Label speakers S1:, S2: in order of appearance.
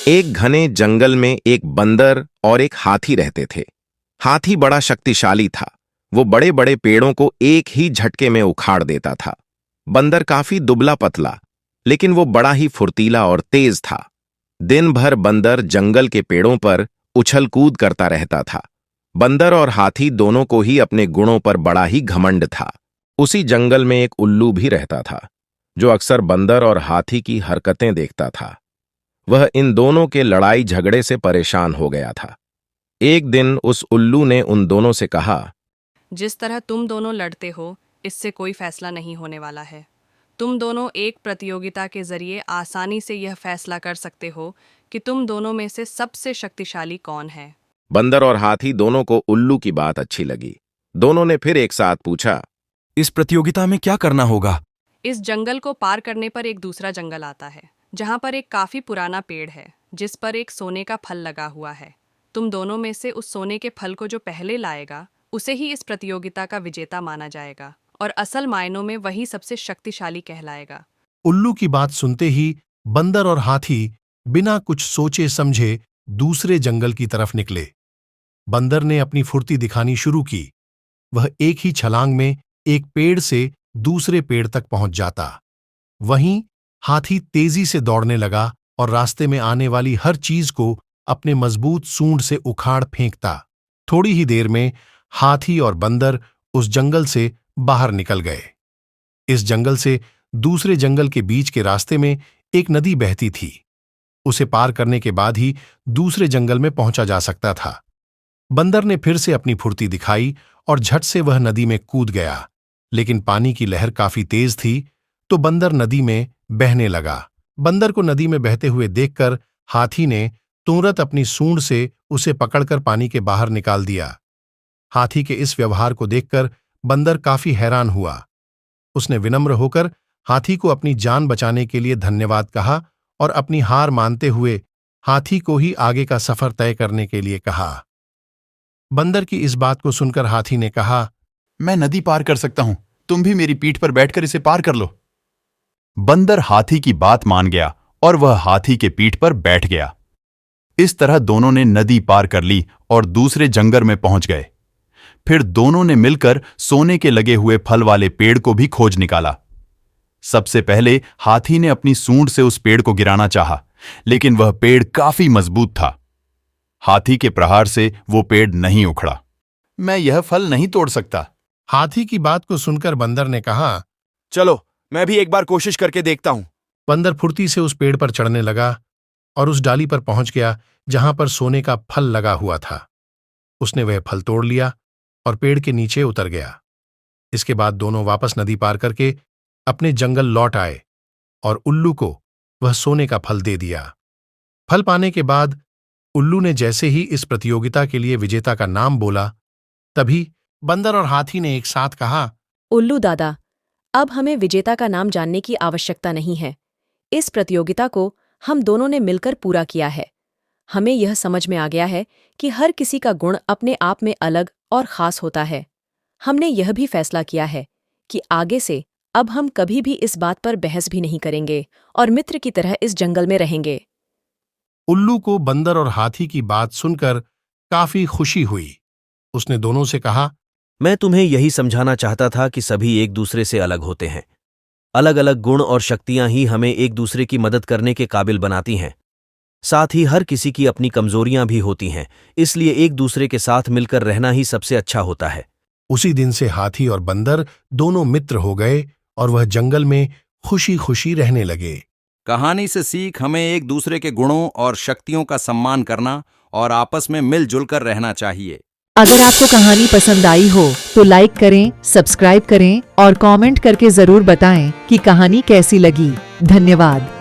S1: एक घने जंगल में एक बंदर और एक हाथी रहते थे। हाथी बड़ा शक्तिशाली था। वो बड़े बड़े पेड़ों को एक ही झटके में उखाड़ देता था। बंदर काफी दुबला पतला, लेकिन वो बड़ा ही फुर्तीला और तेज था। दिन भर बंदर जंगल के पेड़ों पर उछल कूद करता रहता था। बंदर और हाथी दोनों को ही अपने गुणों पर बड़ा ही घमंड था। उसी जंगल में एक उल्लू भी रहता था, जो अक्सर बंदर और हाथी की हरकतें देखता था। वह इन दोनों के लड़ाई झगड़े से परेशान हो गया था। एक दिन उस उल्लू ने उन दोनों से कहा,
S2: जिस तरह तुम दोनों लड़ते हो, इससे कोई फैसला नहीं होने वाला है। तुम दोनों एक प्रतियोगिता के जरिए आसानी से यह फैसला कर सकते हो कि तुम दोनों में से सबसे शक्तिशाली कौन है।
S1: बंदर और हाथी दोनों को उल्लू की बात अच्छी लगी। दोनों ने फिर एक साथ पूछा,
S3: इस प्रतियोगिता में क्या करना होगा?
S2: इस जंगल को पार करने पर एक दूसरा जंगल आता है, जहाँ पर एक काफी पुराना पेड़ है, जिस पर एक सोने का फल लगा हुआ है। तुम दोनों में से उस सोने के फल को जो पहले लाएगा, उसे ही इस प्रतियोगिता का विजेता माना जाएगा, और असल मायनों में वही सबसे शक्तिशाली कहलाएगा।
S4: उल्लू की बात सुनते ही बंदर और हाथी बिना कुछ सोचे समझे दूसरे जंगल की तरफ निकले। बंदर ने अपनी फुर्ती दिखानी शुरू की। वह एक ही छलांग में एक पेड़ से दूसरे पेड़ तक पहुंच जाता। वहीं हाथी तेजी से दौड़ने लगा और रास्ते में आने वाली हर चीज को अपने मजबूत सूंड से उखाड़ फेंकता। थोड़ी ही देर में हाथी और बंदर उस जंगल से बाहर निकल गए। इस जंगल से दूसरे जंगल के बीच के रास्ते में एक नदी बहती थी। उसे पार करने के बाद ही दूसरे जंगल में पहुंचा जा सकता था। बंदर ने फिर से अपनी फुर्ती दिखाई और झट से वह नदी में कूद गया, लेकिन पानी की लहर काफी तेज थी, तो बंदर नदी में बहने लगा। बंदर को नदी में बहते हुए देखकर हाथी ने तुरंत अपनी सूंड से उसे पकड़कर पानी के बाहर निकाल दिया। हाथी के इस व्यवहार को देखकर बंदर काफी हैरान हुआ। उसने विनम्र होकर हाथी को अपनी जान बचाने के लिए धन्यवाद कहा और अपनी हार मानते हुए हाथी को ही आगे का सफर तय करने के लिए कहा। बंदर की इस बात को सुनकर हाथी ने कहा,
S5: मैं नदी पार कर सकता हूं, तुम भी मेरी पीठ पर बैठकर इसे पार कर लो। बंदर हाथी की बात मान गया और वह हाथी के पीठ पर बैठ गया। इस तरह दोनों ने नदी पार कर ली और दूसरे जंगल में पहुंच गए। फिर दोनों ने मिलकर सोने के लगे हुए फल वाले पेड़ को भी खोज निकाला। सबसे पहले हाथी ने अपनी सूंड से उस पेड़ को गिराना चाहा, लेकिन वह पेड़ काफी मजबूत था। हाथी के प्रहार से वो पेड़ नहीं उखड़ा। मैं यह फल नहीं तोड़ सकता।
S4: हाथी की बात को सुनकर बंदर ने कहा,
S3: चलो मैं भी एक बार कोशिश करके देखता हूं।
S4: बंदर फुर्ती से उस पेड़ पर चढ़ने लगा और उस डाली पर पहुंच गया जहां पर सोने का फल लगा हुआ था। उसने वह फल तोड़ लिया और पेड़ के नीचे उतर गया। इसके बाद दोनों वापस नदी पार करके अपने जंगल लौट आए और उल्लू को वह सोने का फल दे दिया। फल पाने के बाद उल्लू ने जैसे ही इस प्रतियोगिता के लिए विजेता का नाम बोला, तभी बंदर और हाथी ने एक साथ कहा,
S6: उल्लू दादा, अब हमें विजेता का नाम जानने की आवश्यकता नहीं है। इस प्रतियोगिता को हम दोनों ने मिलकर पूरा किया है। हमें यह समझ में आ गया है कि हर किसी का गुण अपने आप में अलग और खास होता है। हमने यह भी फैसला किया है कि आगे से अब हम कभी भी इस बात पर बहस भी नहीं करेंगे और मित्र की तरह इस जंगल में रहेंगे।
S4: उल्लू को बंदर और हाथी की बात सुनकर काफी खुशी हुई। उसने दोनों से कहा,
S7: मैं तुम्हें यही समझाना चाहता था कि सभी एक दूसरे से अलग होते हैं। अलग अलग गुण और शक्तियां ही हमें एक दूसरे की मदद करने के काबिल बनाती हैं। साथ ही हर किसी की अपनी कमजोरियां भी होती हैं, इसलिए एक दूसरे के साथ मिलकर रहना ही सबसे अच्छा होता है।
S4: उसी दिन से हाथी और बंदर दोनों मित्र हो गए और वह जंगल में खुशी खुशी रहने लगे।
S5: कहानी से सीख हमें एक दूसरे के गुणों और शक्तियों का सम्मान करना और आपस में मिलजुल कर रहना चाहिए।
S8: अगर आपको कहानी पसंद आई हो तो लाइक करें, सब्सक्राइब करें और कमेंट करके जरूर बताएं कि कहानी कैसी लगी। धन्यवाद।